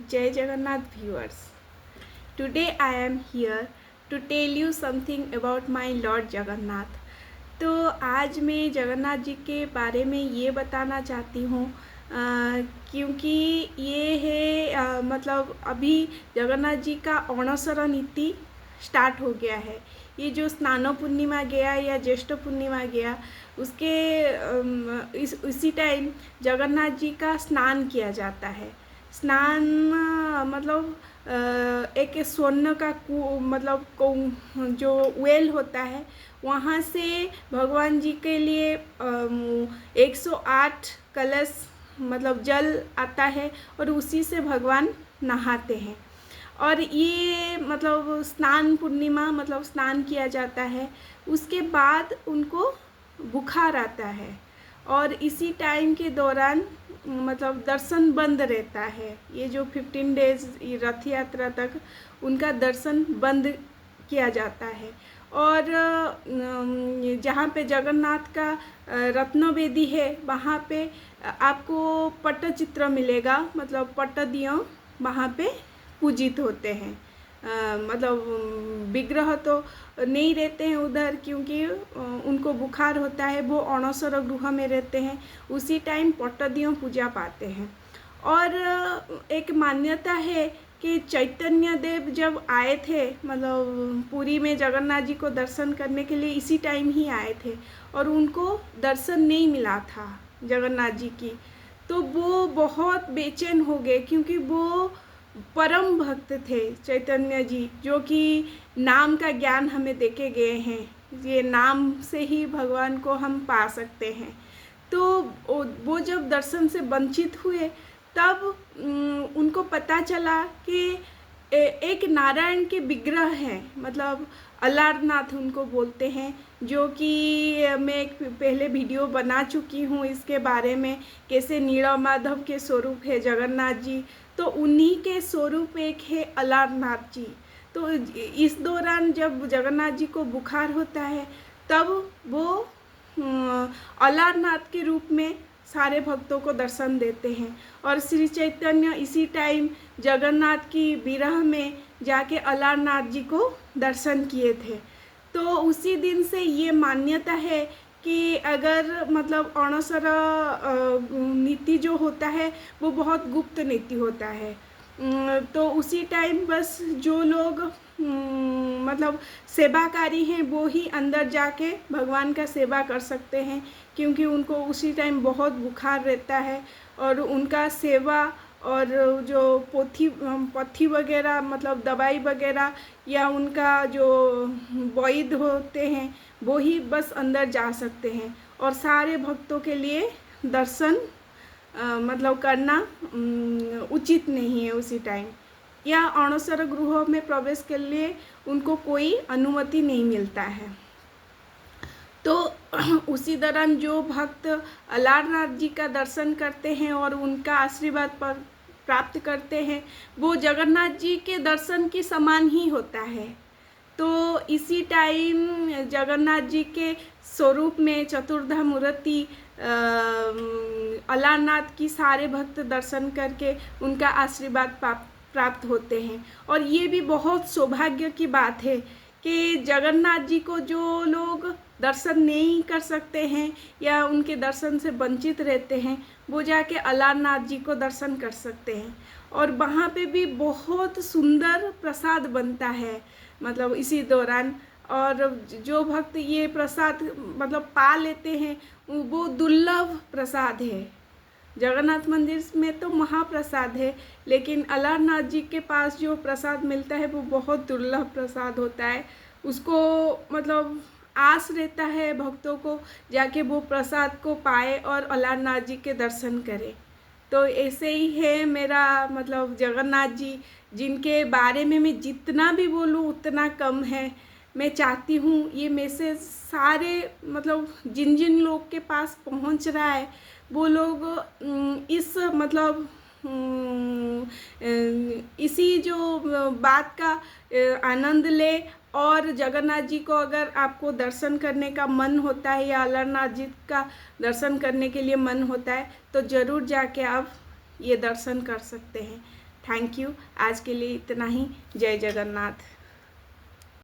Jai Jagannath viewers. Today I am here to tell you something about my Lord Jagannath. तो आज मैं जगन्नाथ जी के बारे में ये बताना चाहती हूँ क्योंकि ये है मतलब अभी जगन्नाथ जी का अणसर नीति स्टार्ट हो गया है। ये जो स्नान पूर्णिमा गया या ज्येष्ठ पूर्णिमा गया उसके इसी टाइम जगन्नाथ जी का स्नान किया जाता है। स्नान मतलब एक स्वर्ण का मतलब जो वेल होता है वहाँ से भगवान जी के लिए 108 कलश मतलब जल आता है और उसी से भगवान नहाते हैं। और ये मतलब स्नान पूर्णिमा मतलब स्नान किया जाता है। उसके बाद उनको बुखार आता है और इसी टाइम के दौरान मतलब दर्शन बंद रहता है। ये जो 15 डेज रथ यात्रा तक उनका दर्शन बंद किया जाता है। और जहाँ पे जगन्नाथ का रत्नवेदी है वहाँ पे आपको पट्टचित्र मिलेगा, मतलब पट्टदियों वहाँ पे पूजित होते हैं। मतलब विग्रह तो नहीं रहते हैं उधर क्योंकि उनको बुखार होता है, वो अणसर गृह में रहते हैं। उसी टाइम पट्टदियों पूजा पाते हैं। और एक मान्यता है कि चैतन्य देव जब आए थे मतलब पुरी में जगन्नाथ जी को दर्शन करने के लिए इसी टाइम ही आए थे और उनको दर्शन नहीं मिला था जगन्नाथ जी की। तो वो बहुत बेचैन हो गए क्योंकि वो परम भक्त थे चैतन्य जी, जो कि नाम का ज्ञान हमें देके गए हैं। ये नाम से ही भगवान को हम पा सकते हैं। तो वो जब दर्शन से वंचित हुए तब उनको पता चला कि एक नारायण के विग्रह हैं, मतलब अलारनाथ उनको बोलते हैं, जो कि मैं एक पहले वीडियो बना चुकी हूँ इसके बारे में, कैसे नीलमाधव के स्वरूप है जगन्नाथ जी। तो उन्हीं के स्वरूप एक है अलारनाथ जी। तो इस दौरान जब जगन्नाथ जी को बुखार होता है तब वो अलारनाथ के रूप में सारे भक्तों को दर्शन देते हैं। और श्री चैतन्य इसी टाइम जगन्नाथ की विरह में जाके अलारनाथ जी को दर्शन किए थे। तो उसी दिन से ये मान्यता है कि अगर मतलब अणसर नीति जो होता है वो बहुत गुप्त नीति होता है। तो उसी टाइम बस जो लोग मतलब सेवाकारी हैं वो ही अंदर जाके भगवान का सेवा कर सकते हैं, क्योंकि उनको उसी टाइम बहुत बुखार रहता है और उनका सेवा और जो पथ्य वगैरह मतलब दवाई वगैरह या उनका जो वैद्य होते हैं वो ही बस अंदर जा सकते हैं। और सारे भक्तों के लिए दर्शन मतलब करना उचित नहीं है उसी टाइम, या अणसर गृह में प्रवेश के लिए उनको कोई अनुमति नहीं मिलता है। तो उसी दौरान जो भक्त अलारनाथ जी का दर्शन करते हैं और उनका आशीर्वाद पर प्राप्त करते हैं वो जगन्नाथ जी के दर्शन के समान ही होता है। तो इसी टाइम जगन्नाथ जी के स्वरूप में चतुर्धा मूर्ति अलारनाथ की सारे भक्त दर्शन करके उनका आशीर्वाद प्राप्त होते हैं। और ये भी बहुत सौभाग्य की बात है कि जगन्नाथ जी को जो लोग दर्शन नहीं कर सकते हैं या उनके दर्शन से वंचित रहते हैं वो जाके अलारनाथ जी को दर्शन कर सकते हैं। और वहाँ पे भी बहुत सुंदर प्रसाद बनता है मतलब इसी दौरान। और जो भक्त ये प्रसाद मतलब पा लेते हैं वो दुर्लभ प्रसाद है। जगन्नाथ मंदिर में तो महाप्रसाद है, लेकिन अलारनाथ जी के पास जो प्रसाद मिलता है वो बहुत दुर्लभ प्रसाद होता है। उसको मतलब आस रहता है भक्तों को जाके वो प्रसाद को पाए और अलारनाथ जी के दर्शन करें। तो ऐसे ही है मेरा मतलब जगन्नाथ जी, जिनके बारे में मैं जितना भी बोलूँ उतना कम है। मैं चाहती हूँ ये मैसेज सारे मतलब जिन जिन लोग के पास पहुँच रहा है वो लोग इस मतलब इसी जो बात का आनंद ले। और जगन्नाथ जी को अगर आपको दर्शन करने का मन होता है या अलारनाथ जी का दर्शन करने के लिए मन होता है तो ज़रूर जाके आप ये दर्शन कर सकते हैं। Thank you. आज के लिए इतना ही। जय जगन्नाथ।